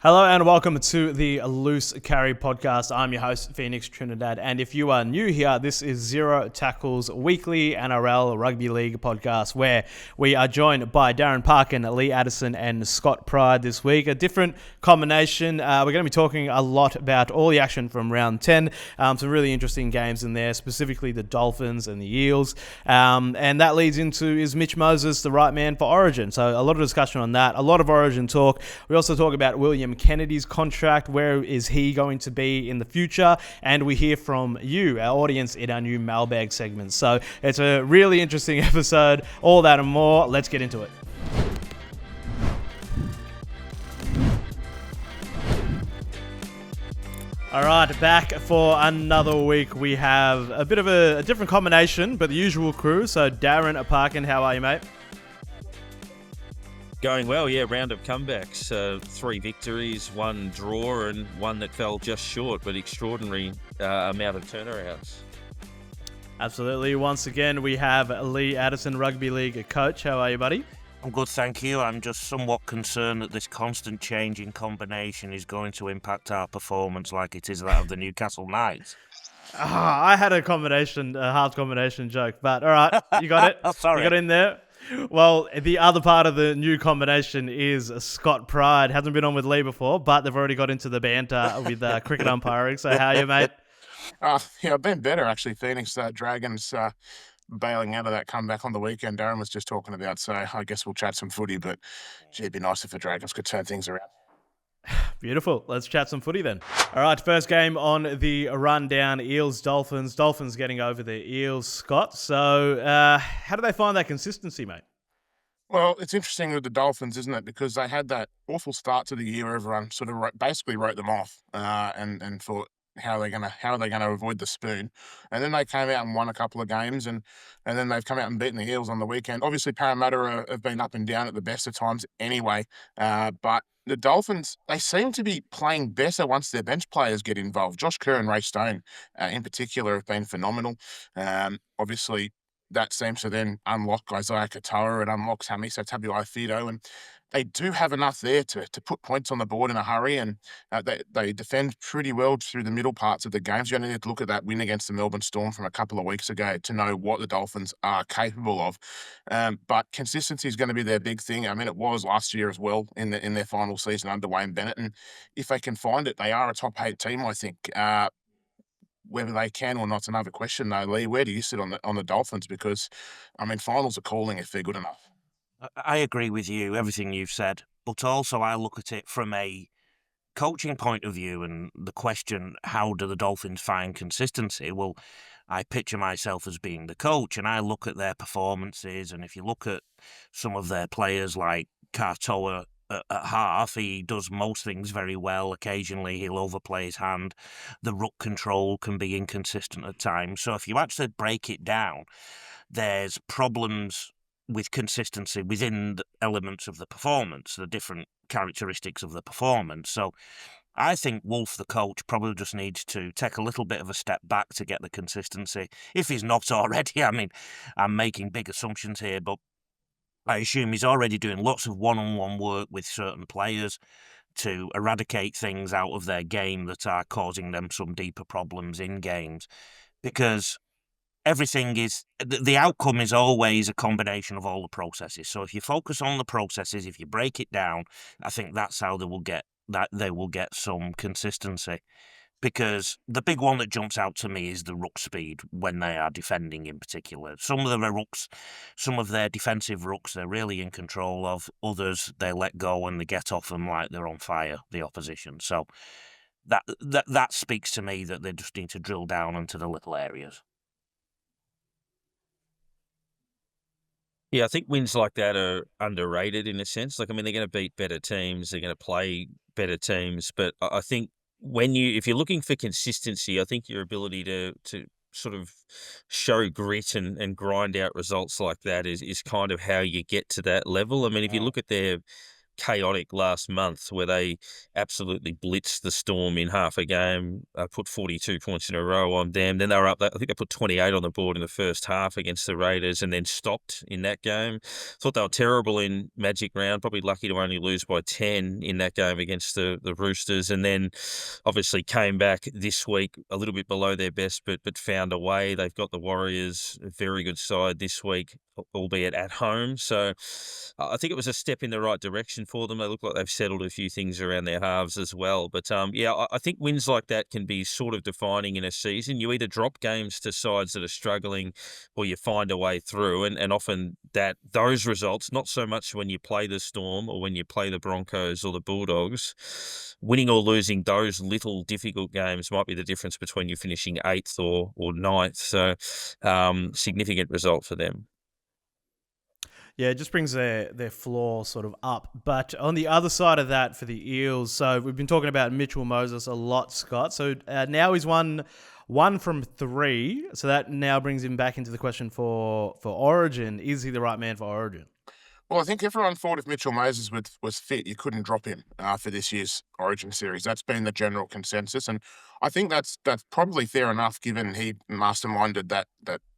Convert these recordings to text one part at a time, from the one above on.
Hello and welcome to the Loose Carry podcast. I'm your host, Phoenix Trinidad. And if you are new here, this is Zero Tackles weekly NRL Rugby League podcast where we are joined by Darren Parkin, Lee Addison and Scott Pryde this week. A different combination. We're going to be talking a lot about all the action from round 10. Some really interesting games in there, specifically the Dolphins and the Eels. And that leads into, is Mitch Moses the right man for Origin? So a lot of discussion on that, a lot of Origin talk. We also talk about William Kennedy's contract. Where is he going to be in the future? And we hear from you, our audience, in our new Mailbag segment. So it's a really interesting episode. All that and more. Let's get into it. All right, back for another week. We have a bit of a different combination, but the usual crew. So Darren Parkin, how are you, mate? Going well, yeah. Round of comebacks, 3 victories, 1 draw, and 1 that fell just short, but extraordinary amount of turnarounds. Absolutely. Once again, we have Lee Addison, Rugby League coach. How are you, buddy? I'm good, thank you. I'm just somewhat concerned that this constant change in combination is going to impact our performance like it is that of the Newcastle Knights. I had a half combination joke, but all right, you got it. Sorry. You got in there. Well, the other part of the new combination is Scott Pryde. Hasn't been on with Lee before, but they've already got into the banter with cricket umpiring. So how are you, mate? Yeah, I've been better, actually. Phoenix Dragons bailing out of that comeback on the weekend Darren was just talking about. So I guess we'll chat some footy, but gee, it'd be nice if the Dragons could turn things around. Beautiful. Let's chat some footy then. All right, first game on the rundown, Eels, Dolphins. Dolphins getting over the Eels, Scott. So how do they find that consistency, mate? Well, it's interesting with the Dolphins, isn't it? Because they had that awful start to the year. Everyone sort of basically wrote them off and thought, how are they gonna avoid the spoon? And then they came out and won a couple of games, and then they've come out and beaten the Eels on the weekend. Obviously, Parramatta have been up and down at the best of times anyway, but the Dolphins, they seem to be playing better once their bench players get involved. Josh Kerr and Ray Stone, in particular, have been phenomenal. Obviously, that seems to then unlock Isaiah Katoa. It unlocks Hamiso Tabuai-Fidow, and they do have enough there to put points on the board in a hurry, and they defend pretty well through the middle parts of the games. You only need to look at that win against the Melbourne Storm from a couple of weeks ago to know what the Dolphins are capable of. But consistency is going to be their big thing. I mean, it was last year as well in their final season under Wayne Bennett, and if they can find it, they are a top 8 team, I think. Whether they can or not's another question, though. Lee, where do you sit on the Dolphins? Because, I mean, finals are calling if they're good enough. I agree with you, everything you've said, but also I look at it from a coaching point of view and the question, how do the Dolphins find consistency? Well, I picture myself as being the coach and I look at their performances, and if you look at some of their players like Katoa at half, he does most things very well. Occasionally he'll overplay his hand. The ruck control can be inconsistent at times. So if you actually break it down, there's problems with consistency within the elements of the performance, the different characteristics of the performance. So I think Wolf, the coach, probably just needs to take a little bit of a step back to get the consistency. If he's not already, I mean, I'm making big assumptions here, but I assume he's already doing lots of one-on-one work with certain players to eradicate things out of their game that are causing them some deeper problems in games. Because everything is, the outcome is always a combination of all the processes. So if you focus on the processes, if you break it down, I think that's how they will get some consistency. Because the big one that jumps out to me is the ruck speed when they are defending in particular. Some of their defensive rucks, they're really in control of. Others, they let go and they get off them like they're on fire, the opposition. So that speaks to me that they just need to drill down into the little areas. Yeah, I think wins like that are underrated in a sense. Like, I mean, they're going to beat better teams, they're going to play better teams, but I think if you're looking for consistency, I think your ability to sort of show grit and grind out results like that is kind of how you get to that level. I mean, if you look at their chaotic last month where they absolutely blitzed the Storm in half a game, put 42 points in a row on them. Then they were up, I think they put 28 on the board in the first half against the Raiders and then stopped in that game. Thought they were terrible in Magic Round, probably lucky to only lose by 10 in that game against the Roosters, and then obviously came back this week a little bit below their best, but found a way. They've got the Warriors, a very good side this week, albeit at home. So I think it was a step in the right direction for them. They look like they've settled a few things around their halves as well. But I think wins like that can be sort of defining in a season. You either drop games to sides that are struggling or you find a way through. And often those results, not so much when you play the Storm or when you play the Broncos or the Bulldogs, winning or losing those little difficult games might be the difference between you finishing 8th or 9th. So significant result for them. Yeah, it just brings their floor sort of up. But on the other side of that for the Eels, so we've been talking about Mitchell Moses a lot, Scott. So now he's one from 3. So that now brings him back into the question for Origin. Is he the right man for Origin? Well, I think everyone thought if Mitchell Moses was fit, you couldn't drop him for this year's Origin series. That's been the general consensus, and I think that's probably fair enough, given he masterminded that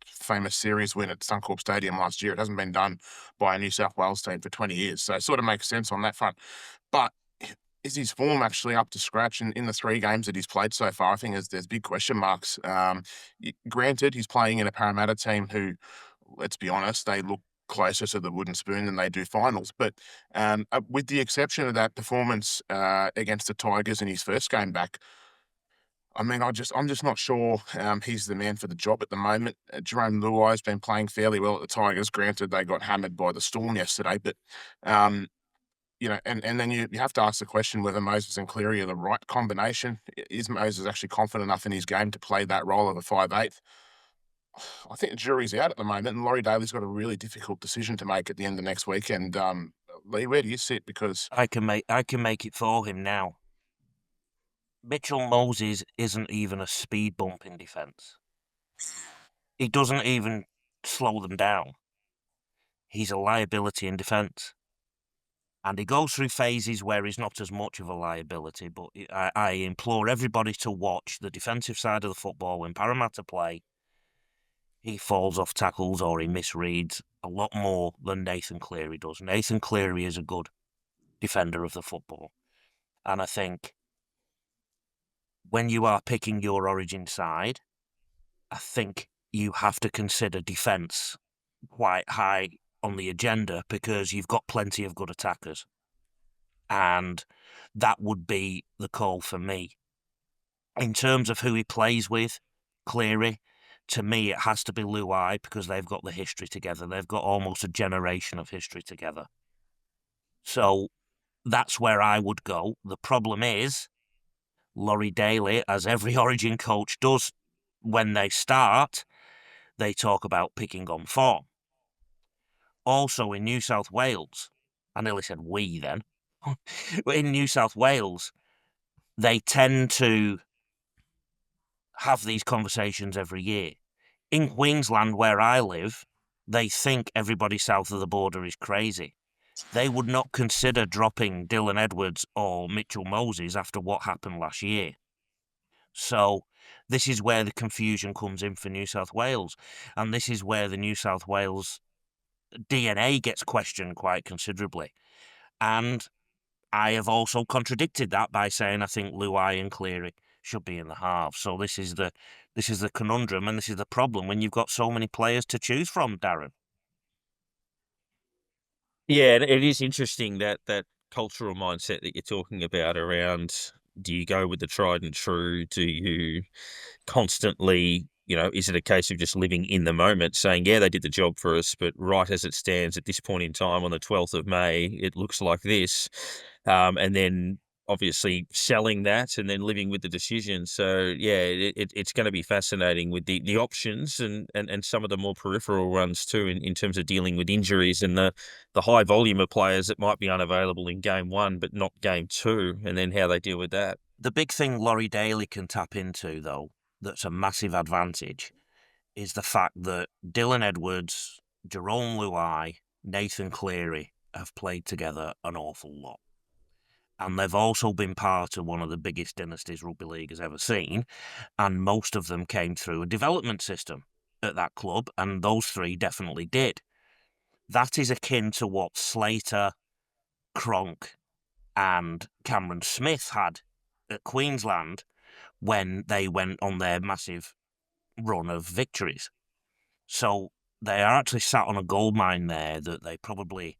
famous series win at Suncorp Stadium last year. It hasn't been done by a New South Wales team for 20 years, so it sort of makes sense on that front. But is his form actually up to scratch in the 3 games that he's played so far? I think there's big question marks. Granted, he's playing in a Parramatta team who, let's be honest, they look closer to the wooden spoon than they do finals. But with the exception of that performance against the Tigers in his first game back, I mean, I'm just not sure he's the man for the job at the moment. Jerome Luai's been playing fairly well at the Tigers. Granted, they got hammered by the Storm yesterday, but and then you have to ask the question whether Moses and Cleary are the right combination. Is Moses actually confident enough in his game to play that role of a 5'8"? I think the jury's out at the moment, and Laurie Daly's got a really difficult decision to make at the end of next week. And Lee, where do you sit? Because I can make it for him now. Mitchell Moses isn't even a speed bump in defence. He doesn't even slow them down. He's a liability in defence. And he goes through phases where he's not as much of a liability, but I implore everybody to watch the defensive side of the football when Parramatta play. He falls off tackles or he misreads a lot more than Nathan Cleary does. Nathan Cleary is a good defender of the football. And I think when you are picking your Origin side, I think you have to consider defence quite high on the agenda because you've got plenty of good attackers. And that would be the call for me. In terms of who he plays with, Cleary, to me, it has to be Luai because they've got the history together. They've got almost a generation of history together. So that's where I would go. The problem is, Laurie Daly, as every Origin coach does when they start, they talk about picking on form. Also in New South Wales, I nearly said we then, but in New South Wales, they tend to have these conversations every year. In Queensland, where I live, they think everybody south of the border is crazy. They would not consider dropping Dylan Edwards or Mitchell Moses after what happened last year. So this is where the confusion comes in for New South Wales. And this is where the New South Wales DNA gets questioned quite considerably. And I have also contradicted that by saying I think Luai and Cleary should be in the half. So this is the conundrum and this is the problem when you've got so many players to choose from, Darren. Yeah, it is interesting that cultural mindset that you're talking about around, do you go with the tried and true? Do you constantly, is it a case of just living in the moment, saying, yeah, they did the job for us, but right as it stands at this point in time on the 12th of May, it looks like this. And then obviously selling that and then living with the decision. So, yeah, it's going to be fascinating with the options and some of the more peripheral ones too in terms of dealing with injuries and the high volume of players that might be unavailable in game 1 but not game 2, and then how they deal with that. The big thing Laurie Daly can tap into, though, that's a massive advantage, is the fact that Dylan Edwards, Jerome Luai, Nathan Cleary have played together an awful lot. And they've also been part of one of the biggest dynasties rugby league has ever seen. And most of them came through a development system at that club, and those three definitely did. That is akin to what Slater, Cronk, and Cameron Smith had at Queensland when they went on their massive run of victories. So they are actually sat on a goldmine there that they probably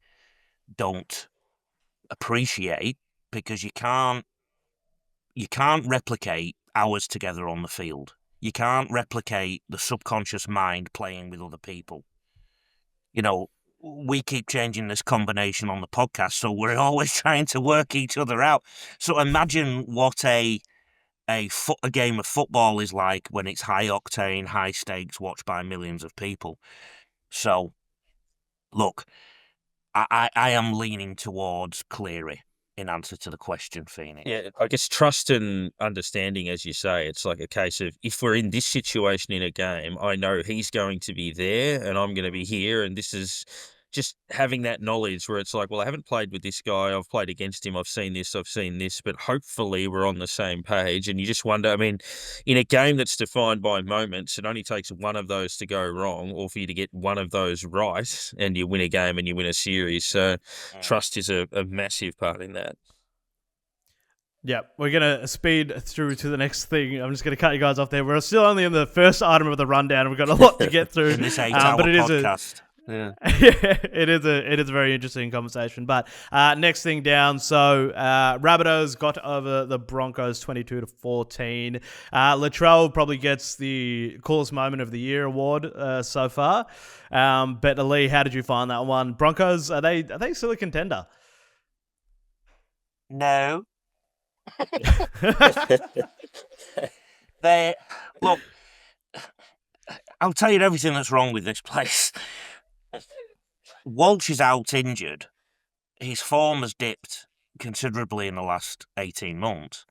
don't appreciate, because you can't replicate hours together on the field. You can't replicate the subconscious mind playing with other people. You know, we keep changing this combination on the podcast, so we're always trying to work each other out. So imagine what a game of football is like when it's high octane, high stakes, watched by millions of people. So, look, I am leaning towards Cleary in answer to the question, Phoenix. Yeah, I guess trust and understanding, as you say, it's like a case of, if we're in this situation in a game, I know he's going to be there and I'm going to be here, and this is just having that knowledge where it's like, well, I haven't played with this guy, I've played against him, I've seen this, but hopefully we're on the same page. And you just wonder, I mean, in a game that's defined by moments, it only takes one of those to go wrong or for you to get one of those right, and you win a game and you win a series. So trust is a massive part in that. Yeah, we're going to speed through to the next thing. I'm just going to cut you guys off there. We're still only in the first item of the rundown, and we've got a lot to get through. In this 8-hour podcast. Yeah, it is a very interesting conversation. But next thing down, so Rabbitohs got over the Broncos 22-14. Latrell probably gets the coolest moment of the year award so far. But Lee, how did you find that one? Broncos, are they still a contender? No. Look, I'll tell you everything that's wrong with this place. Walsh is out injured. His form has dipped considerably in the last 18 months.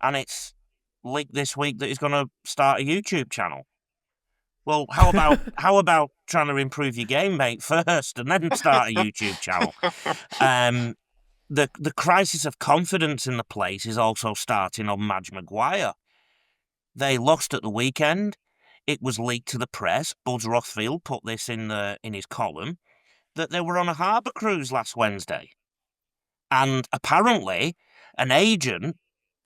And it's leaked this week that he's going to start a YouTube channel. Well, how about trying to improve your game, mate, first, and then start a YouTube channel? The crisis of confidence in the place is also starting on Madge Maguire. They lost at the weekend. It was leaked to the press. Buzz Rothfield put this in his column, that they were on a harbour cruise last Wednesday. And apparently, an agent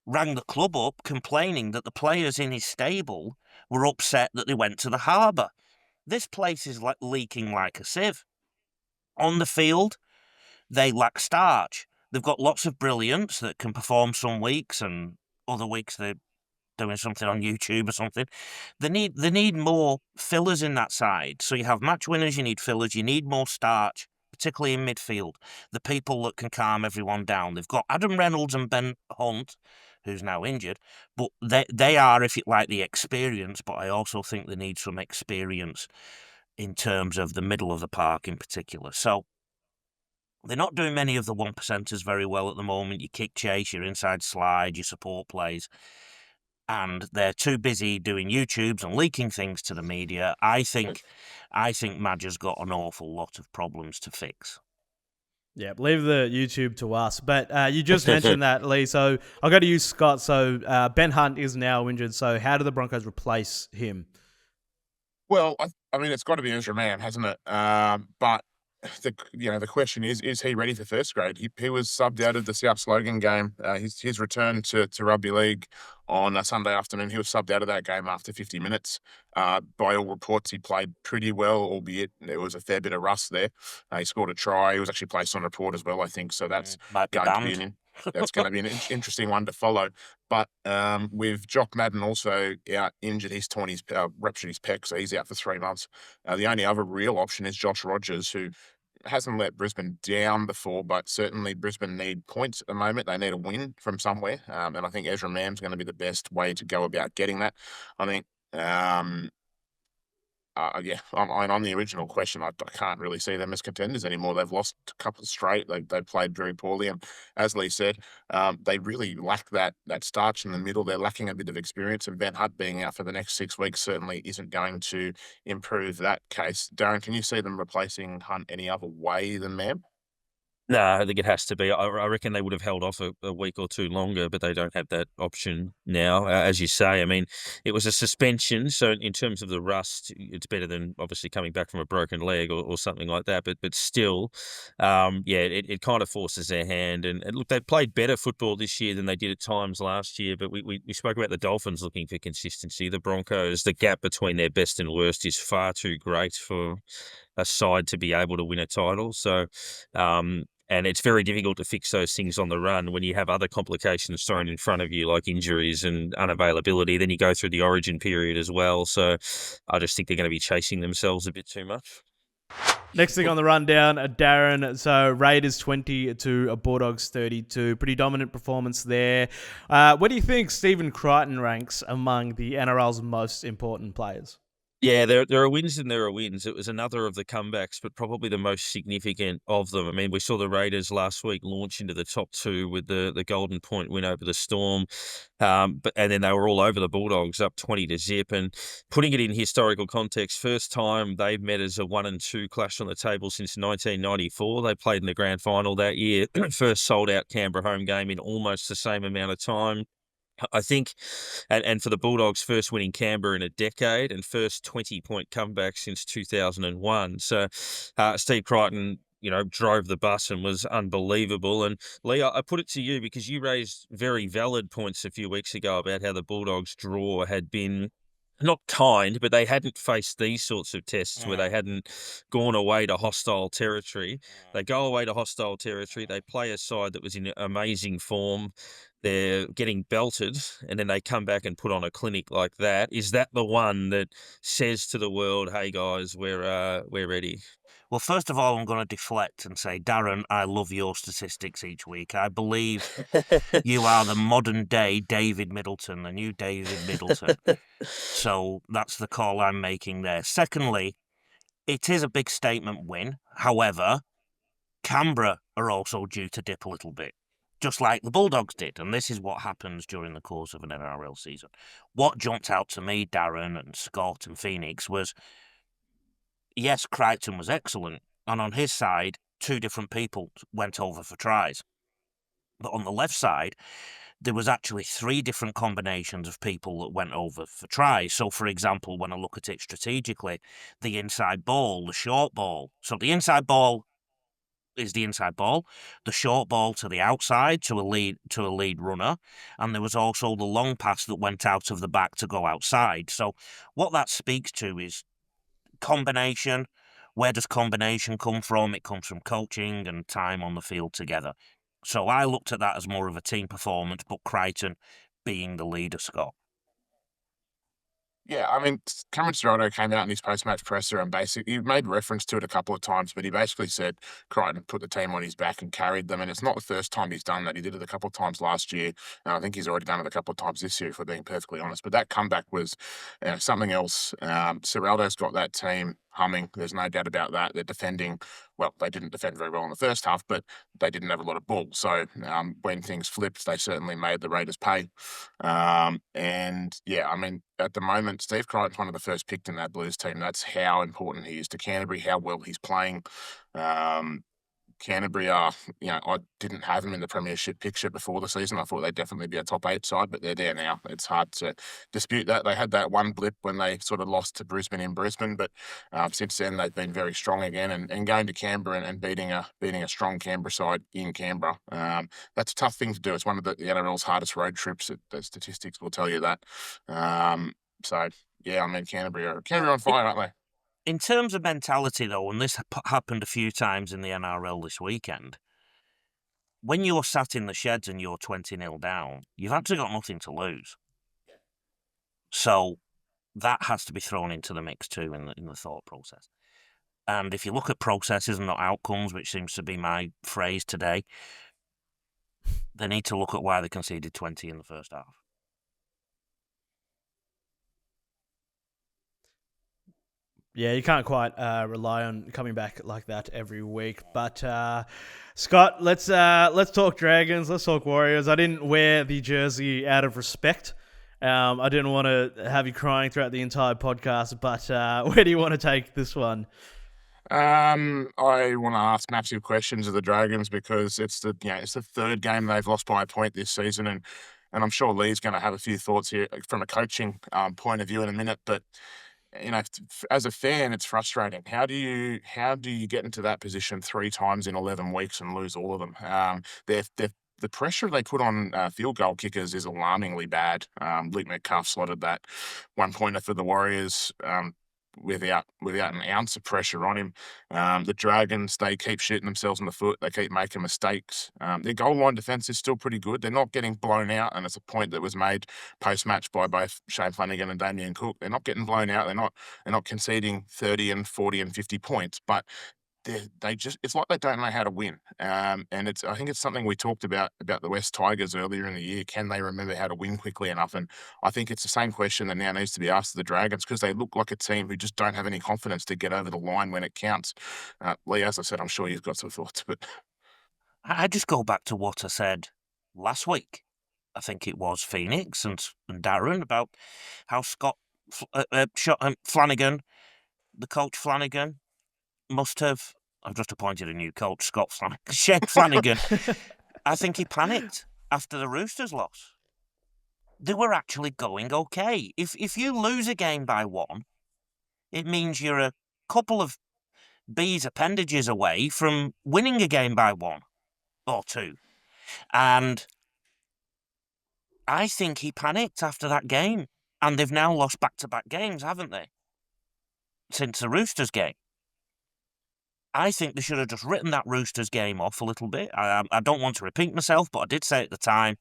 rang the club up complaining that the players in his stable were upset that they went to the harbour. This place is leaking like a sieve. On the field, they lack starch. They've got lots of brilliance that can perform some weeks, and other weeks they're doing something on YouTube or something. They need more fillers in that side. So you have match winners, you need fillers, you need more starch, particularly in midfield. The people that can calm everyone down. They've got Adam Reynolds and Ben Hunt, who's now injured, but they are, if you like, the experience, but I also think they need some experience in terms of the middle of the park in particular. So they're not doing many of the 1%ers very well at the moment. Your kick chase, your inside slide, your support plays. And they're too busy doing YouTubes and leaking things to the media. I think Madge has got an awful lot of problems to fix. Yeah, leave the YouTube to us. But you just mentioned that, Lee. So I'll go to you, Scott. So Ben Hunt is now injured. So how do the Broncos replace him? Well, I mean, it's got to be Ezra Mam, hasn't it? But the question is he ready for first grade? He was subbed out of the South Slogan game. His return to rugby league on a Sunday afternoon, he was subbed out of that game after 50 minutes. By all reports, he played pretty well, albeit there was a fair bit of rust there. He scored a try. He was actually placed on report as well, I think. So that's going to be an interesting one to follow. But with Jock Madden also out injured, he's torn his ruptured his pec, so he's out for 3 months. The only other real option is Josh Rogers, who hasn't let Brisbane down before, but certainly Brisbane need points at the moment. They need a win from somewhere, and I think Ezra Mam's going to be the best way to go about getting that. I think, on the original question, I can't really see them as contenders anymore. They've lost a couple straight. They played very poorly, and as Lee said, they really lack that starch in the middle. They're lacking a bit of experience, and Ben Hunt being out for the next 6 weeks certainly isn't going to improve that case. Darren, can you see them replacing Hunt any other way than Mam? No, I think it has to be. I reckon they would have held off a week or two longer, but they don't have that option now. As you say, I mean, it was a suspension, so in terms of the rust, it's better than obviously coming back from a broken leg or something like that. But still, it kind of forces their hand. And look, they played better football this year than they did at times last year. But we spoke about the Dolphins looking for consistency. The Broncos, the gap between their best and worst is far too great for a side to be able to win a title. So, and it's very difficult to fix those things on the run when you have other complications thrown in front of you, like injuries and unavailability. Then you go through the origin period as well. So I just think they're going to be chasing themselves a bit too much. Next thing on the rundown, Darren. So Raiders 20 to Bulldogs 32. Pretty dominant performance there. What do you think Stephen Crichton ranks among the NRL's most important players? Yeah, there are wins and there are wins. It was another of the comebacks, but probably the most significant of them. I mean, we saw the Raiders last week launch into the top two with the Golden Point win over the Storm, and then they were all over the Bulldogs, up 20-0. And putting it in historical context, first time they've met as a 1-2 clash on the table since 1994. They played in the grand final that year. First sold-out Canberra home game in almost the same amount of time. I think, and for the Bulldogs, first winning Canberra in a decade and first 20-point comeback since 2001. So Steve Crichton, drove the bus and was unbelievable. And Lee, I put it to you because you raised very valid points a few weeks ago about how the Bulldogs' draw had been not kind, but they hadn't faced these sorts of tests where they hadn't gone away to hostile territory. They go away to hostile territory. They play a side that was in amazing form. They're getting belted, and then they come back and put on a clinic like that. Is that the one that says to the world, "Hey guys, we're ready"? Well, first of all, I'm going to deflect and say, Darren, I love your statistics each week. I believe you are the modern day David Middleton, the new David Middleton. So that's the call I'm making there. Secondly, it is a big statement win. However, Canberra are also due to dip a little bit, just like the Bulldogs did. And this is what happens during the course of an NRL season. What jumped out to me, Darren and Scott and Phoenix, was, yes, Crichton was excellent. And on his side, two different people went over for tries. But on the left side, there was actually three different combinations of people that went over for tries. So, for example, when I look at it strategically, the inside ball, the short ball. So the inside ball is the inside ball, the short ball to the outside to a lead runner, and there was also the long pass that went out of the back to go outside. So what that speaks to is combination. Where does combination come from? It comes from coaching and time on the field together. So I looked at that as more of a team performance, but Crichton being the leader, Scott. Yeah, I mean, Cameron Ciraldo came out in his post-match presser and basically, he made reference to it a couple of times, but he basically said Crichton put the team on his back and carried them, and it's not the first time he's done that. He did it a couple of times last year, and I think he's already done it a couple of times this year, if we're being perfectly honest. But that comeback was something else. Ciraldo's got that team humming. There's no doubt about that. They're defending. Well, they didn't defend very well in the first half, but they didn't have a lot of ball. So when things flipped, they certainly made the Raiders pay. And yeah, I mean, at the moment, Steve Crichton's one of the first picked in that Blues team. That's how important he is to Canterbury, how well he's playing. Canterbury are, I didn't have them in the premiership picture before the season. I thought they'd definitely be a top 8 side, but they're there now. It's hard to dispute that. They had that one blip when they sort of lost to Brisbane in Brisbane, but since then they've been very strong again. And going to Canberra and beating a strong Canberra side in Canberra, that's a tough thing to do. It's one of the NRL's hardest road trips. The statistics will tell you that. So yeah, I mean, Canterbury are on fire, aren't they? In terms of mentality, though, and this happened a few times in the NRL this weekend, when you're sat in the sheds and you're 20-0 down, you've actually got nothing to lose. So that has to be thrown into the mix too in the thought process. And if you look at processes and not outcomes, which seems to be my phrase today, they need to look at why they conceded 20 in the first half. Yeah, you can't quite rely on coming back like that every week. But Scott, let's talk Dragons. Let's talk Warriors. I didn't wear the jersey out of respect. I didn't want to have you crying throughout the entire podcast. But where do you want to take this one? I want to ask massive questions of the Dragons because it's the third game they've lost by a point this season, and I'm sure Lee's going to have a few thoughts here from a coaching point of view in a minute. But as a fan, it's frustrating. How do you get into that position 3 times in 11 weeks and lose all of them? The pressure they put on field goal kickers is alarmingly bad. Luke Metcalf slotted that 1-pointer for the Warriors. Without an ounce of pressure on him. The Dragons, they keep shooting themselves in the foot. They keep making mistakes. Their goal line defense is still pretty good. They're not getting blown out, and it's a point that was made post-match by both Shane Flanagan and Damien Cook. They're not getting blown out. They're not conceding 30 and 40 and 50 points, but it's like they don't know how to win. And I think it's something we talked about the West Tigers earlier in the year. Can they remember how to win quickly enough? And I think it's the same question that now needs to be asked of the Dragons, because they look like a team who just don't have any confidence to get over the line when it counts. Lee, as I said, I'm sure you've got some thoughts, but I just go back to what I said last week. I think it was Phoenix and Darren, about how Flanagan, the coach Flanagan, must have. I've just appointed a new coach, Scott Flanagan. Shane Flanagan. I think he panicked after the Roosters loss. They were actually going okay. If you lose a game by 1, it means you're a couple of B's appendages away from winning a game by 1 or 2. And I think he panicked after that game. And they've now lost back-to-back games, haven't they? Since the Roosters game. I think they should have just written that Roosters game off a little bit. I don't want to repeat myself, but I did say at the time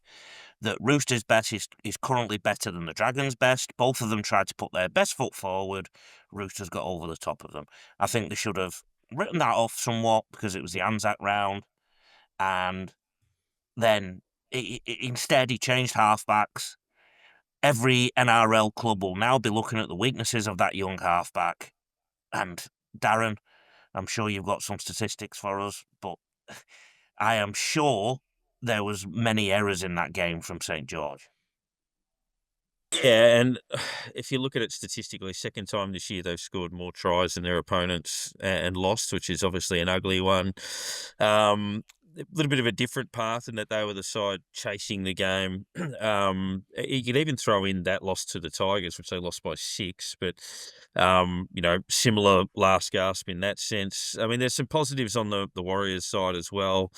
that Roosters' best is currently better than the Dragons' best. Both of them tried to put their best foot forward. Roosters got over the top of them. I think they should have written that off somewhat because it was the Anzac round. And then instead he changed halfbacks. Every NRL club will now be looking at the weaknesses of that young halfback. And Darren, I'm sure you've got some statistics for us, but I am sure there was many errors in that game from St. George. Yeah, and if you look at it statistically, second time this year they've scored more tries than their opponents and lost, which is obviously an ugly one. A little bit of a different path in that they were the side chasing the game. You could even throw in that loss to the Tigers, which they lost by 6, but similar last gasp in that sense. I mean, there's some positives on the Warriors side as well.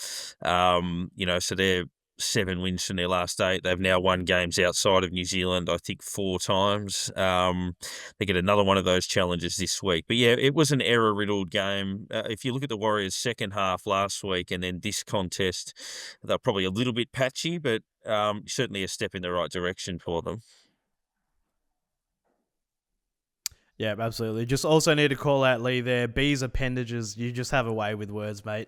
So they're 7 wins from their last 8. They've now won games outside of New Zealand, I think 4 times. They get another one of those challenges this week. But yeah, it was an error-riddled game. If you look at the Warriors' second half last week and then this contest, they're probably a little bit patchy, but certainly a step in the right direction for them. Yeah, absolutely. Just also need to call out, Lee, there, B's appendages. You just have a way with words, mate.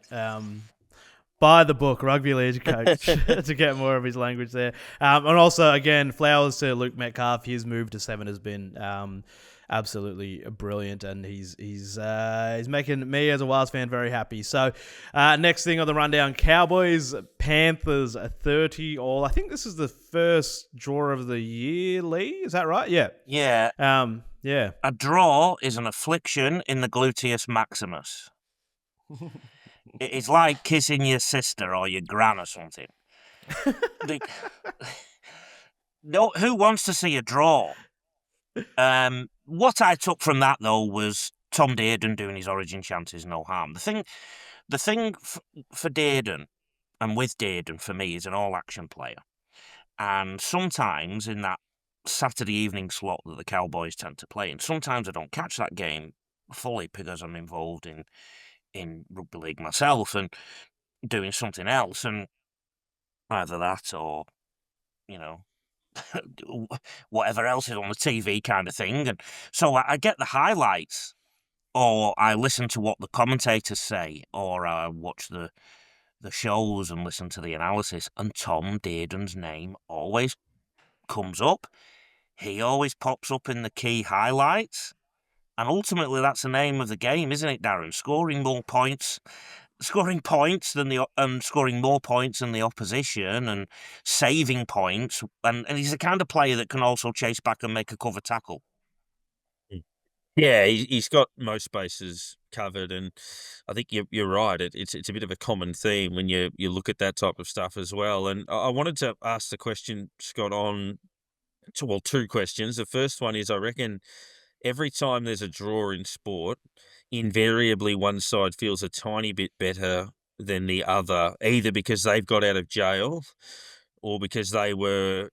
By the book, rugby league coach, to get more of his language there. And also, again, flowers to Luke Metcalf. His move to 7 has been absolutely brilliant, and he's making me as a Wales fan very happy. So, next thing on the rundown, Cowboys, Panthers, 30 all. I think this is the first draw of the year, Lee. Is that right? Yeah. Yeah. Yeah. A draw is an affliction in the gluteus maximus. It's like kissing your sister or your gran or something. No, who wants to see a draw? What I took from that, though, was Tom Dearden doing his origin chant is no harm. The thing for Dearden, and with Dearden, for me, is an all-action player. And sometimes in that Saturday evening slot that the Cowboys tend to play, and sometimes I don't catch that game fully because I'm involved in rugby league myself and doing something else, and either that or whatever else is on the TV kind of thing. And so I get the highlights, or I listen to what the commentators say, or I watch the shows and listen to the analysis, and Tom Dearden's name always comes up. He always pops up in the key highlights. And ultimately, that's the name of the game, isn't it, Darren? Scoring more points and scoring more points than the opposition, and saving points. And he's the kind of player that can also chase back and make a cover tackle. Yeah, he's got most bases covered, and I think you're right. It's a bit of a common theme when you look at that type of stuff as well. And I wanted to ask the question, Scott, on two questions. The first one is, I reckon every time there's a draw in sport, invariably one side feels a tiny bit better than the other, either because they've got out of jail or because they were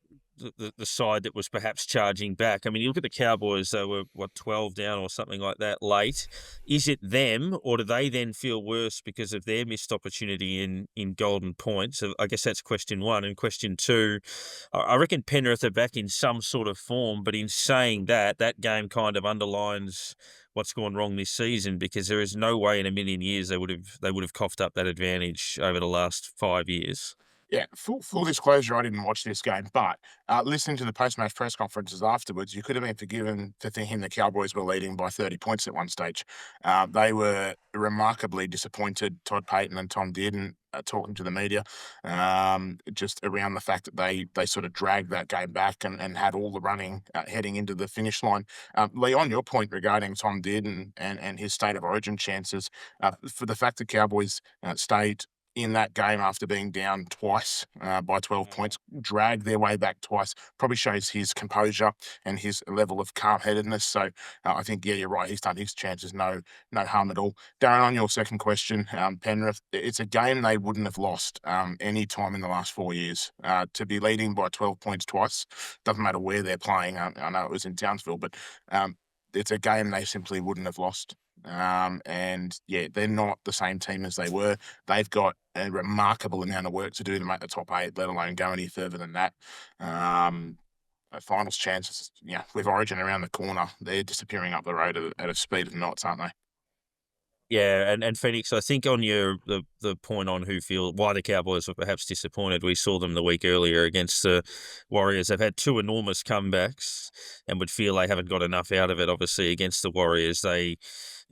the side that was perhaps charging back. I mean, you look at the Cowboys, they were, 12 down or something like that late. Is it them, or do they then feel worse because of their missed opportunity in golden points? So I guess that's question one. And question two, I reckon Penrith are back in some sort of form, but in saying that, that game kind of underlines what's gone wrong this season, because there is no way in a million years they would have coughed up that advantage over the last 5 years. Yeah, full disclosure, I didn't watch this game, but listening to the post-match press conferences afterwards, you could have been forgiven for thinking the Cowboys were leading by 30 points at one stage. They were remarkably disappointed, Todd Payton and Tom Dearden, talking to the media, just around the fact that they sort of dragged that game back and had all the running heading into the finish line. Lee, on your point regarding Tom Dearden and his state of origin chances, for the fact the Cowboys stayed in that game after being down twice by 12 points, dragged their way back twice, probably shows his composure and his level of calm-headedness. So I think, yeah, you're right. He's done his chances no harm at all. Darren, on your second question, Penrith, it's a game they wouldn't have lost any time in the last 4 years. To be leading by 12 points twice, doesn't matter where they're playing. I know it was in Townsville, but it's a game they simply wouldn't have lost. And yeah, they're not the same team as they were. They've got a remarkable amount of work to do to make the top 8, let alone go any further than that. Finals chances, yeah, with Origin around the corner, they're disappearing up the road at a speed of knots, aren't they? Yeah, and Phoenix, I think on the point on why the Cowboys were perhaps disappointed, we saw them the week earlier against the Warriors. They've had 2 enormous comebacks and would feel they haven't got enough out of it. Obviously, against the Warriors, they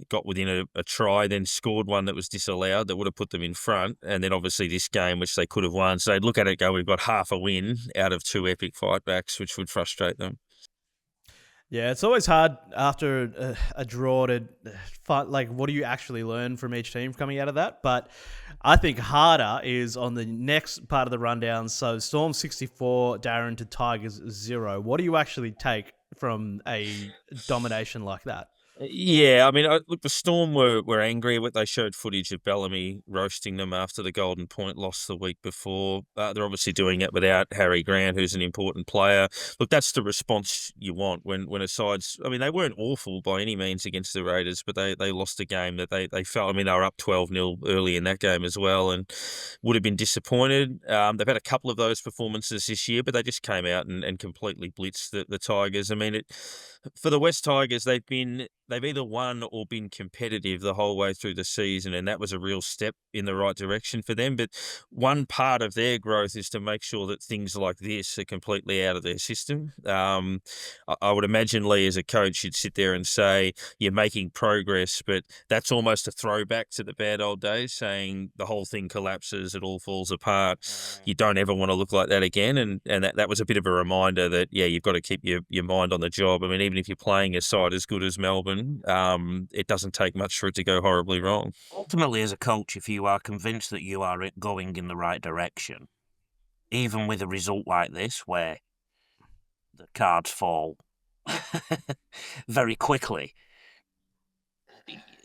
got within a try, then scored one that was disallowed that would have put them in front. And then obviously this game, which they could have won. So they'd look at it, we've got half a win out of 2 epic fightbacks, which would frustrate them. Yeah, it's always hard after a draw to find, like, what do you actually learn from each team coming out of that? But I think harder is on the next part of the rundown. So Storm 64, Darren, to Tigers 0. What do you actually take from a domination like that? Yeah, I mean, look, the Storm were angry. They showed footage of Bellamy roasting them after the Golden Point loss the week before. They're obviously doing it without Harry Grant, who's an important player. Look, that's the response you want when a side's... I mean, they weren't awful by any means against the Raiders, but they lost a game that they felt... I mean, they were up 12-0 early in that game as well and would have been disappointed. They've had a couple of those performances this year, but they just came out and completely blitzed the Tigers. I mean, for the West Tigers, they've either won or been competitive the whole way through the season, and that was a real step in the right direction for them. But one part of their growth is to make sure that things like this are completely out of their system. I would imagine, Lee, as a coach, you'd sit there and say, you're making progress, but that's almost a throwback to the bad old days, saying the whole thing collapses, it all falls apart. You don't ever want to look like that again. And that was a bit of a reminder that, yeah, you've got to keep your mind on the job. I mean, even if you're playing a side as good as Melbourne, it doesn't take much for it to go horribly wrong. Ultimately, as a coach, if you are convinced that you are going in the right direction, even with a result like this, where the cards fall very quickly,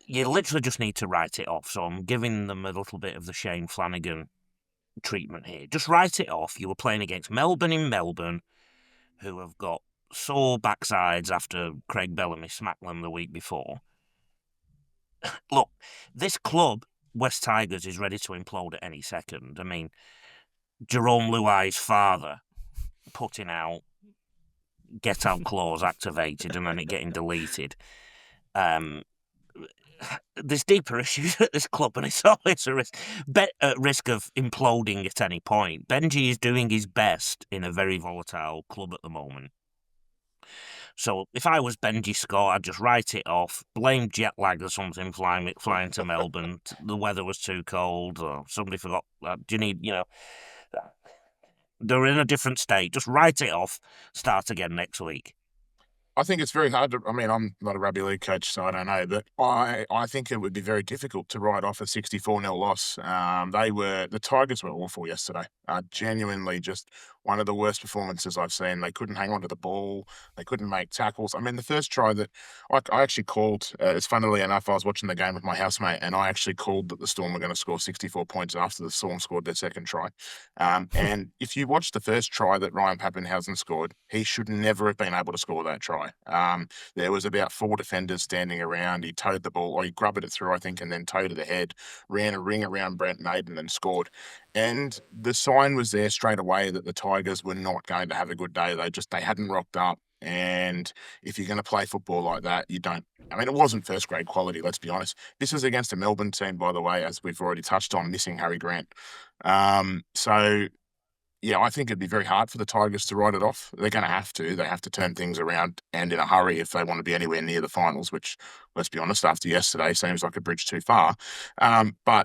you literally just need to write it off. So I'm giving them a little bit of the Shane Flanagan treatment here. Just write it off. You were playing against Melbourne in Melbourne, who have got sore backsides after Craig Bellamy smacked them the week before. Look, this club, West Tigers, is ready to implode at any second. I mean, Jerome Luai's father putting out get out clause activated and then it getting deleted. There's deeper issues at this club, and it's always at risk of imploding at any point. Benji is doing his best in a very volatile club at the moment. So if I was Benji Scott, I'd just write it off, blame jet lag or something, flying to Melbourne. The weather was too cold, or somebody forgot. Do you need, they're in a different state. Just write it off, start again next week. I think it's very hard to. I mean, I'm not a rugby league coach, so I don't know, but I think it would be very difficult to write off a 64-0 loss. The Tigers were awful yesterday. Genuinely, just one of the worst performances I've seen. They couldn't hang on to the ball. They couldn't make tackles. I mean, the first try that I actually called. It's funnily enough, I was watching the game with my housemate, and I actually called that the Storm were going to score 64 points after the Storm scored their second try. And if you watch the first try that Ryan Pappenhausen scored, he should never have been able to score that try. There was about 4 defenders standing around. He towed the ball, or he grubbed it through, I think, and then towed it ahead, ran a ring around Brent Naden and scored. And the sign was there straight away that the Tigers were not going to have a good day. They hadn't rocked up. And if you're going to play football like that, you don't. I mean, it wasn't first grade quality, let's be honest. This was against a Melbourne team, by the way, as we've already touched on, missing Harry Grant. So yeah, I think it'd be very hard for the Tigers to write it off. They're going to have to. They have to turn things around and in a hurry if they want to be anywhere near the finals, which, let's be honest, after yesterday seems like a bridge too far. Yeah,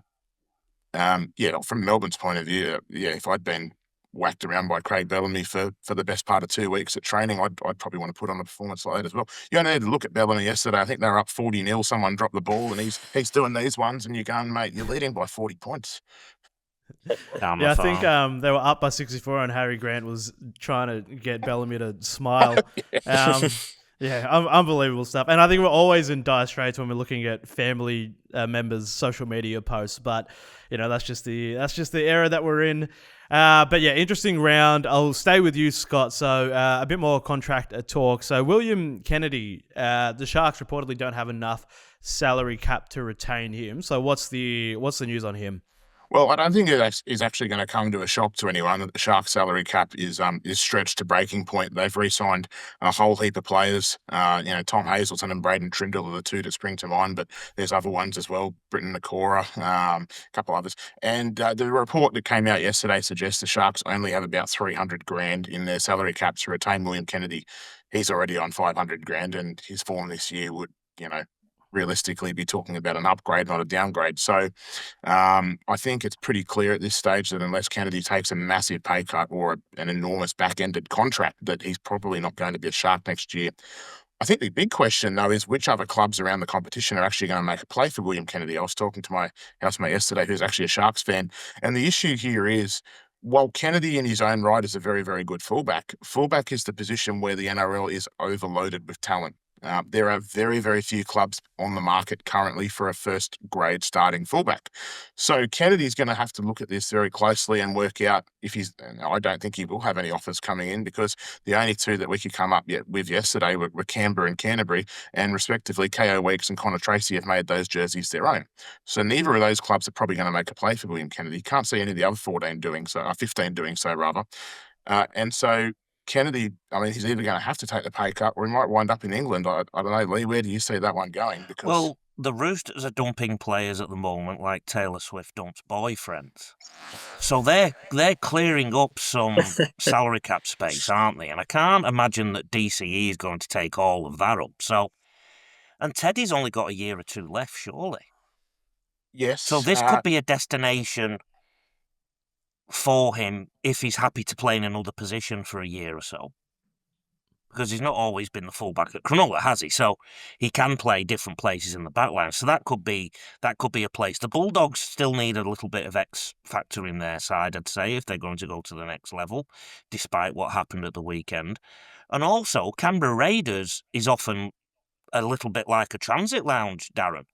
from Melbourne's point of view, yeah, if I'd been whacked around by Craig Bellamy for the best part of 2 weeks at training, I'd probably want to put on a performance like that as well. You only had to look at Bellamy yesterday. I think they were up 40-0. Someone dropped the ball, and he's doing these ones, and you're going, mate, you're leading by 40 points. Yeah, I think they were up by 64 and Harry Grant was trying to get Bellamy to smile. Unbelievable stuff. And I think we're always in dire straits when we're looking at family members' social media posts. But, that's just the era that we're in. But yeah, interesting round. I'll stay with you, Scott. So a bit more contract talk. So William Kennedy, the Sharks reportedly don't have enough salary cap to retain him. So what's the news on him? Well, I don't think it is actually going to come to a shock to anyone that the Sharks' salary cap is stretched to breaking point. They've re-signed a whole heap of players. Tom Hazelton and Braden Trindle are the two that spring to mind, but there's other ones as well, Britton Nakora, a couple others. And the report that came out yesterday suggests the Sharks only have about $300,000 in their salary cap to retain William Kennedy. He's already on $500,000, and his form this year would, realistically be talking about an upgrade, not a downgrade. So I think it's pretty clear at this stage that unless Kennedy takes a massive pay cut or an enormous back-ended contract, that he's probably not going to be a Shark next year. I think the big question, though, is which other clubs around the competition are actually going to make a play for William Kennedy. I was talking to my housemate yesterday who's actually a Sharks fan, and the issue here is, while Kennedy in his own right is a very, very good fullback is the position where the NRL is overloaded with talent. There are very, very few clubs on the market currently for a first-grade starting fullback. So Kennedy's going to have to look at this very closely and work out if he's. I don't think he will have any offers coming in because the only two that we could come up with yesterday were Canberra and Canterbury, and respectively, K.O. Weeks and Connor Tracy have made those jerseys their own. So neither of those clubs are probably going to make a play for William Kennedy. Can't see any of the other 15 doing so rather. And so Kennedy, I mean, he's either going to have to take the pay cut or he might wind up in England. I don't know, Lee, where do you see that one going? Because Well, the Roosters are dumping players at the moment like Taylor Swift dumps boyfriends. So they're clearing up some salary cap space, aren't they? And I can't imagine that DCE is going to take all of that up. So, and Teddy's only got a year or two left, surely. yes. So this could be a destination for him if he's happy to play in another position for a year or so. Because he's not always been the fullback at Cronulla, has he? So he can play different places in the backline. So that could be a place. The Bulldogs still need a little bit of X factor in their side, I'd say, if they're going to go to the next level, despite what happened at the weekend. And also, Canberra Raiders is often a little bit like a transit lounge, Darren,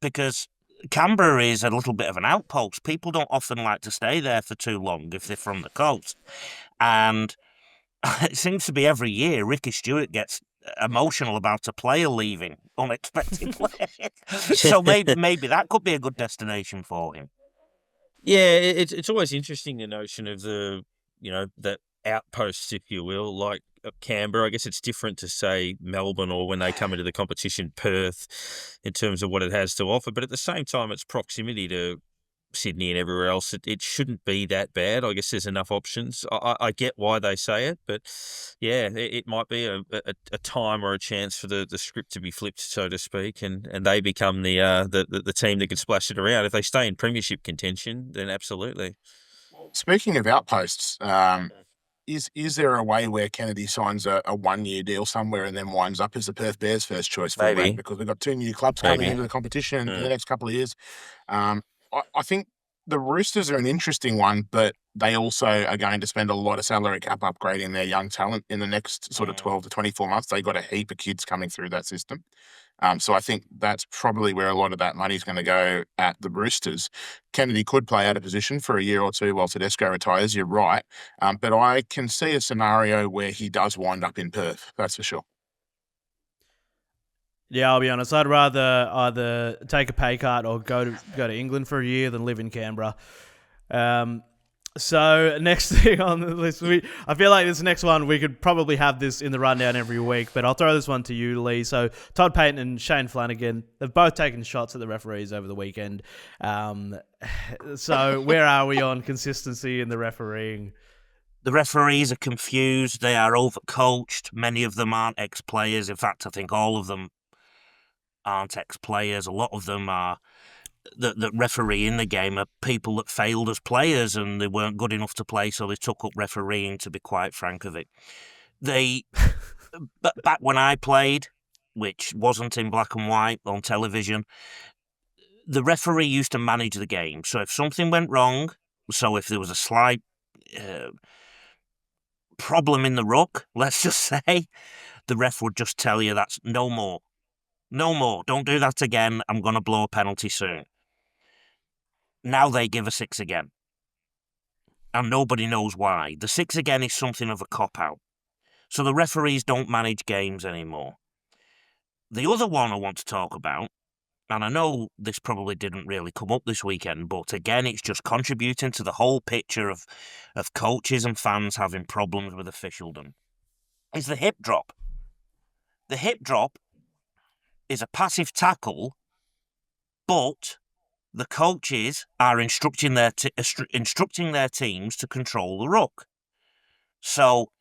because Canberra is a little bit of an outpost. People don't often like to stay there for too long if they're from the coast. And it seems to be every year Ricky Stewart gets emotional about a player leaving unexpectedly. So maybe that could be a good destination for him. Yeah, it's always interesting, the notion of the outposts, if you will, like Canberra. I guess it's different to say Melbourne or when they come into the competition, Perth, in terms of what it has to offer. But at the same time, its proximity to Sydney and everywhere else, it shouldn't be that bad. I guess there's enough options. I get why they say it, but yeah, it might be a time or a chance for the script to be flipped, so to speak, and they become the team that can splash it around. If they stay in premiership contention, then absolutely. Speaking of outposts, is there a way where Kennedy signs a 1-year deal somewhere and then winds up as the Perth Bears' first choice fullback? Maybe. Because we've got 2 new clubs coming Maybe. into the competition in the next couple of years. I think the Roosters are an interesting one, but they also are going to spend a lot of salary cap upgrading their young talent in the next sort of 12 to 24 months. They've got a heap of kids coming through that system. So I think that's probably where a lot of that money is going to go at the Roosters. Kennedy could play out of position for a year or two while Tedesco retires, you're right. But I can see a scenario where he does wind up in Perth, that's for sure. Yeah, I'll be honest. I'd rather either take a pay cut or go to England for a year than live in Canberra. So next thing on the list, I feel like this next one we could probably have this in the rundown every week, but I'll throw this one to you, Lee. So Todd Payton and Shane Flanagan, they've both taken shots at the referees over the weekend. So where are we on consistency in the refereeing? The referees are confused. They are overcoached. Many of them aren't ex-players. In fact, I think all of them aren't ex-players. A lot of them are that referee in the game are people that failed as players and they weren't good enough to play, so they took up refereeing, to be quite frank of it. Back when I played, which wasn't in black and white on television, the referee used to manage the game. So if something went wrong, so if there was a slight problem in the ruck, let's just say, the ref would just tell you that's no more. No more. Don't do that again. I'm going to blow a penalty soon. Now they give a 6 again. And nobody knows why. The 6 again is something of a cop-out. So the referees don't manage games anymore. The other one I want to talk about, and I know this probably didn't really come up this weekend, but again, it's just contributing to the whole picture of coaches and fans having problems with officialdom, is the hip drop. The hip drop is a passive tackle, but the coaches are instructing their teams to control the ruck. So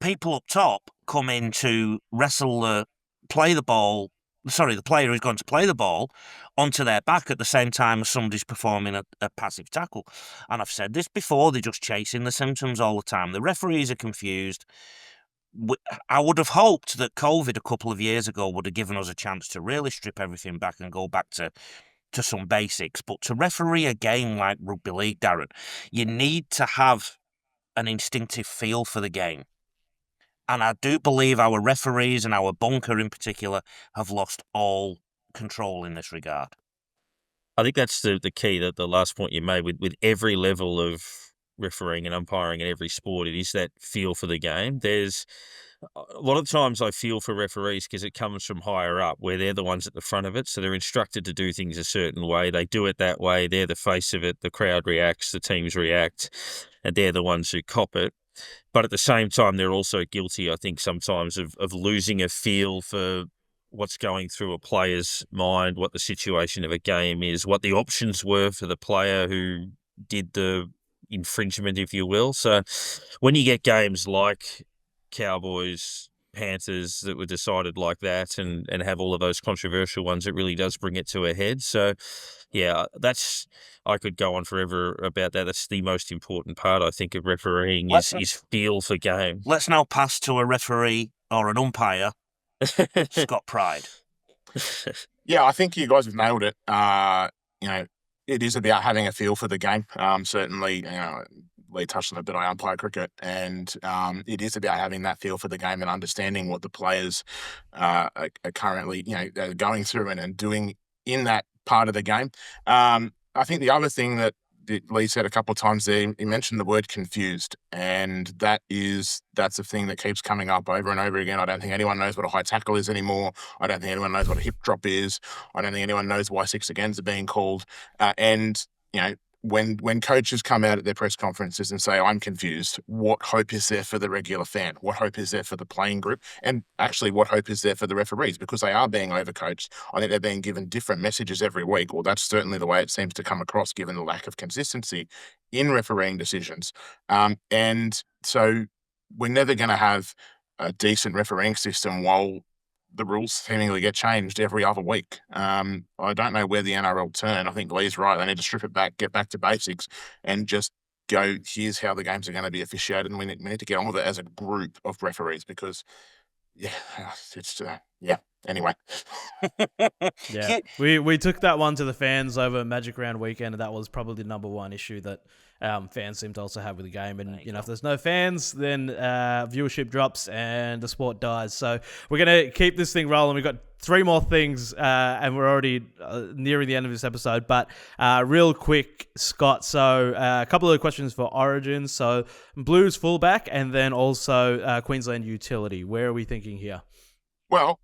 people up top come in to the player who's going to play the ball onto their back at the same time as somebody's performing a passive tackle. And I've said this before, they're just chasing the symptoms all the time. The referees are confused. I would have hoped that COVID a couple of years ago would have given us a chance to really strip everything back and go back to some basics. But to referee a game like rugby league, Darren, you need to have an instinctive feel for the game. And I do believe our referees and our bunker in particular have lost all control in this regard. I think that's the key, that the last point you made with every level of refereeing and umpiring in every sport, it is that feel for the game. There's a lot of times I feel for referees because it comes from higher up, where they're the ones at the front of it. So they're instructed to do things a certain way. They do it that way. They're the face of it. The crowd reacts, the teams react, and they're the ones who cop it. But at the same time, they're also guilty, I think, sometimes of losing a feel for what's going through a player's mind, what the situation of a game is, what the options were for the player who did the infringement, if you will. So when you get games like Cowboys, Panthers that were decided like that and have all of those controversial ones, it really does bring it to a head. So, yeah, I could go on forever about that. That's the most important part, I think, of refereeing is feel for game. Let's now pass to a referee or an umpire, Scott Pryde. Yeah, I think you guys have nailed it. It is about having a feel for the game. Certainly, Lee touched on it, but I umpire cricket, and it is about having that feel for the game and understanding what the players are currently, going through and doing in that part of the game. I think the other thing that Lee said a couple of times there, he mentioned the word confused, and that's a thing that keeps coming up over and over again. I don't think anyone knows what a high tackle is anymore. I don't think anyone knows what a hip drop is. I don't think anyone knows why 6 agains are being called. When coaches come out at their press conferences and say, I'm confused, what hope is there for the regular fan? What hope is there for the playing group? And actually, what hope is there for the referees? Because they are being overcoached. I think they're being given different messages every week. Well, that's certainly the way it seems to come across, given the lack of consistency in refereeing decisions. And so we're never going to have a decent refereeing system while the rules seemingly get changed every other week. I don't know where the NRL turn. I think Lee's right. They need to strip it back, get back to basics, and just go, here's how the games are going to be officiated, and we need to get on with it as a group of referees because, yeah, it's Anyway. Yeah, we took that one to the fans over Magic Round weekend, and that was probably the number one issue that fans seem to also have with the game. And if there's no fans, then viewership drops and the sport dies. So we're gonna keep this thing rolling. We've got 3 more things, and we're already nearing the end of this episode. But real quick, Scott. So a couple of questions for Origin. So Blues fullback, and then also Queensland utility. Where are we thinking here? Well,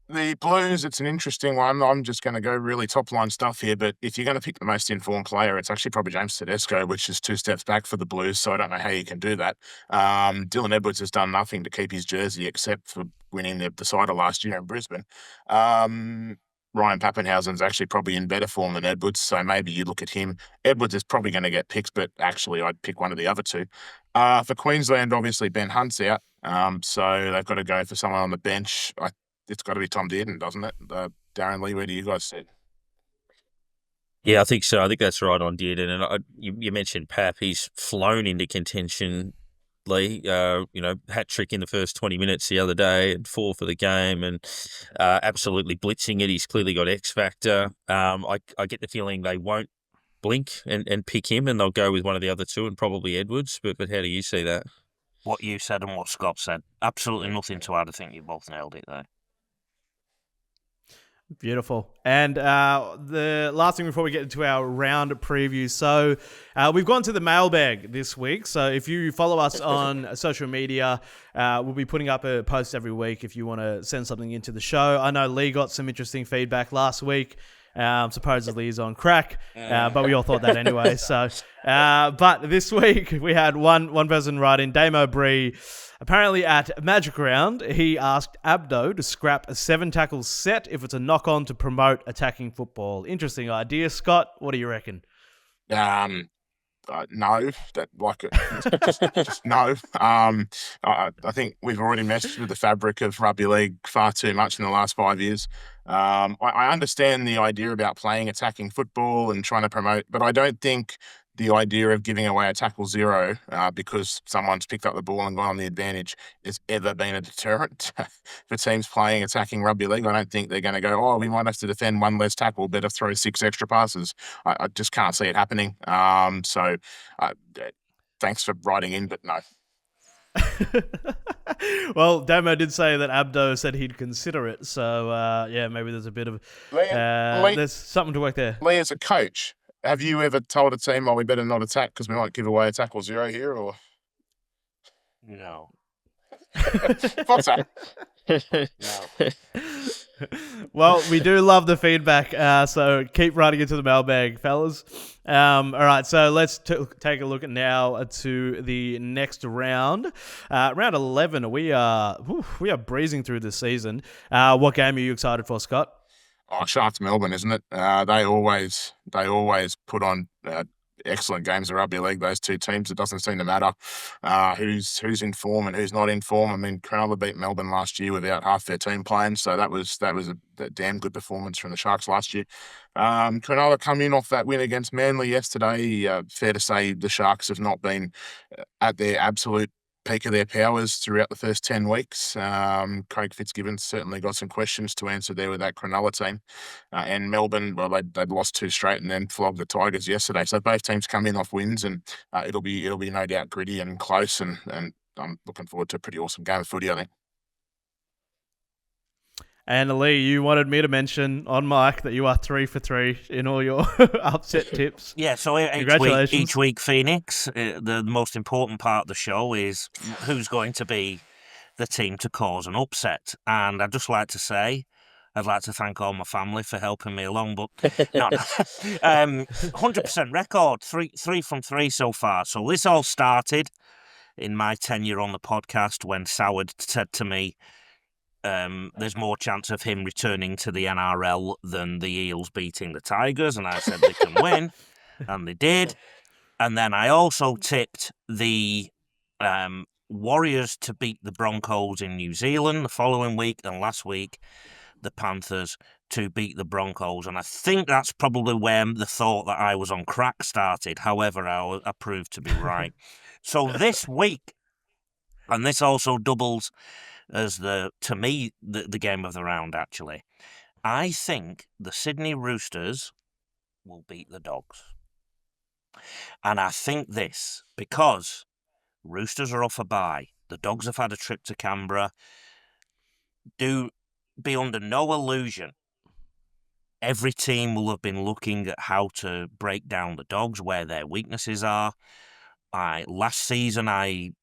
the Blues, it's an interesting one. I'm just going to go really top-line stuff here, but if you're going to pick the most informed player, it's actually probably James Tedesco, which is 2 steps back for the Blues, so I don't know how you can do that. Dylan Edwards has done nothing to keep his jersey except for winning the decider last year in Brisbane. Ryan Pappenhausen's actually probably in better form than Edwards, so maybe you look at him. Edwards is probably going to get picked, but actually I'd pick one of the other 2. For Queensland, obviously Ben Hunt's out, so they've got to go for someone on the bench. It's got to be Tom Dearden, doesn't it? Darren, Lee, where do you guys sit? Yeah, I think so. I think that's right on Dearden. And you mentioned Pap. He's flown into contention, Lee. Hat trick in the first 20 minutes the other day and 4 for the game and absolutely blitzing it. He's clearly got X factor. I get the feeling they won't blink and pick him, and they'll go with one of the other 2 and probably Edwards. But how do you see that? What you said and what Scott said. Absolutely nothing to add. I think you both nailed it there. Beautiful. And the last thing before we get into our round preview. So we've gone to the mailbag this week. So if you follow us on social media, we'll be putting up a post every week if you want to send something into the show. I know Lee got some interesting feedback last week. Supposedly he's on crack, but we all thought that anyway. So, but this week we had one person write in, Damo Bree. Apparently at Magic Round, he asked Abdo to scrap a 7 tackles set if it's a knock-on to promote attacking football. Interesting idea, Scott. What do you reckon? No, just no. I think we've already messed with the fabric of rugby league far too much in the last 5 years. I understand the idea about playing attacking football and trying to promote, but I don't think the idea of giving away a tackle 0 because someone's picked up the ball and gone on the advantage has ever been a deterrent for teams playing attacking rugby league. I don't think they're going to go, we might have to defend 1 less tackle, better throw 6 extra passes. I just can't see it happening. So thanks for writing in, but no. Well, Damo did say that Abdo said he'd consider it. So, maybe there's a bit of... there's something to work there. Lee, as a coach, have you ever told a team, we better not attack because we might give away a tackle 0 here, or? No. What's that? No. Well, we do love the feedback, so keep writing into the mailbag, fellas. All right, so let's take a look now to the next round. Round 11, we are breezing through this season. What game are you excited for, Scott? Sharks Melbourne, isn't it? They always put on excellent games of rugby league. Those 2 teams, it doesn't seem to matter who's in form and who's not in form. I mean, Cronulla beat Melbourne last year without half their team playing, so that was a damn good performance from the Sharks last year. Cronulla come in off that win against Manly yesterday. Fair to say the Sharks have not been at their absolute peak of their powers throughout the first 10 weeks. Craig Fitzgibbon's certainly got some questions to answer there with that Cronulla team. And Melbourne, well, they'd lost 2 straight and then flogged the Tigers yesterday. So both teams come in off wins, and it'll be no doubt gritty and close. And I'm looking forward to a pretty awesome game of footy, I think. And Lee, you wanted me to mention on mic that you are 3 for 3 in all your upset tips. Yeah, so each week, Phoenix, the most important part of the show is who's going to be the team to cause an upset. And I'd just like to say, I'd like to thank all my family for helping me along, but no. 100% record, three from 3 so far. So this all started in my tenure on the podcast when Soward said to me, there's more chance of him returning to the NRL than the Eels beating the Tigers, and I said they can win, and they did. And then I also tipped the Warriors to beat the Broncos in New Zealand the following week, and last week the Panthers to beat the Broncos. And I think that's probably where the thought that I was on crack started. However, I proved to be right. So this week, and this also doubles as to me, the game of the round, actually. I think the Sydney Roosters will beat the Dogs. And I think this because Roosters are off a bye. The Dogs have had a trip to Canberra. Do be under no illusion. Every team will have been looking at how to break down the Dogs, where their weaknesses are. Last season, I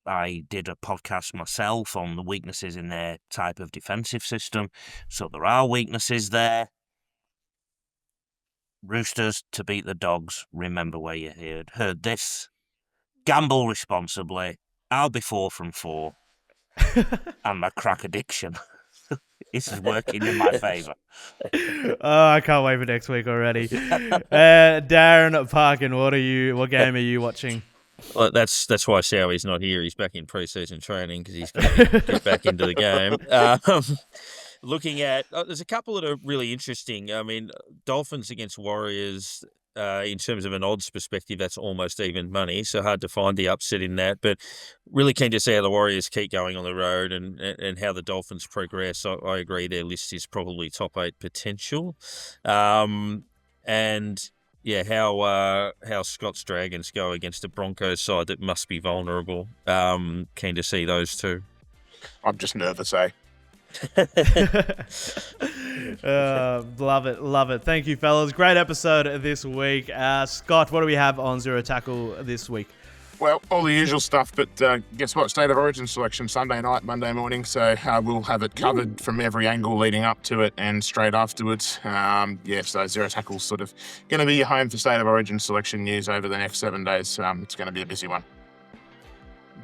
did a podcast myself on the weaknesses in their type of defensive system. So there are weaknesses there. Roosters to beat the Dogs. Remember where you heard this. Gamble responsibly. I'll be 4 from 4. And my crack addiction. This is working in my favour. Oh, I can't wait for next week already. Darren Parkin, what game are you watching? Well, that's why Sowy's not here. He's back in pre-season training because he's going to get back into the game. Looking at, there's a couple that are really interesting. I mean, Dolphins against Warriors, in terms of an odds perspective, that's almost even money. So hard to find the upset in that. But really keen to see how the Warriors keep going on the road and how the Dolphins progress. I agree their list is probably top 8 potential. And yeah, how Scott's Dragons go against a Broncos side that must be vulnerable. Keen to see those two. I'm just nervous, eh? Love it. Thank you, fellas. Great episode this week. Scott, what do we have on Zero Tackle this week? Well, all the usual stuff, but guess what? State of Origin selection Sunday night, Monday morning. So we'll have it covered from every angle leading up to it and straight afterwards. So Zero Tackle's sort of going to be your home for State of Origin selection news over the next 7 days. It's going to be a busy one.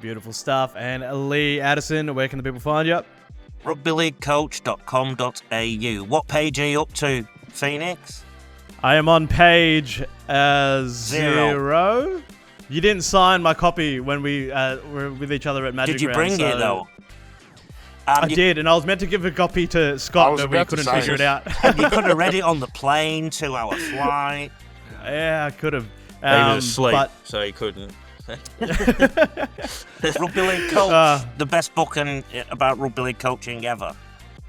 Beautiful stuff. And Lee Addison, where can the people find you? rugbyleaguecoach.com.au. What page are you up to, Phoenix? I am on page 0. You didn't sign my copy when we were with each other at Magic Did you Round, bring it, though? I did, and I was meant to give a copy to Scott, but we couldn't figure it out. You could have read it on the plane, 2-hour flight. Yeah, I could have. He was asleep, so he couldn't. Rugby League Coach, the best book about rugby league coaching ever.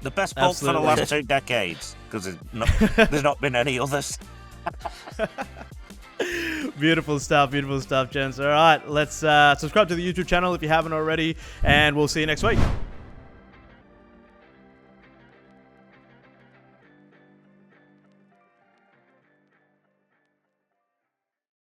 The best book for the last 2 decades, because there's not been any others. Beautiful stuff, gents. All right, let's subscribe to the YouTube channel if you haven't already, and we'll see you next week.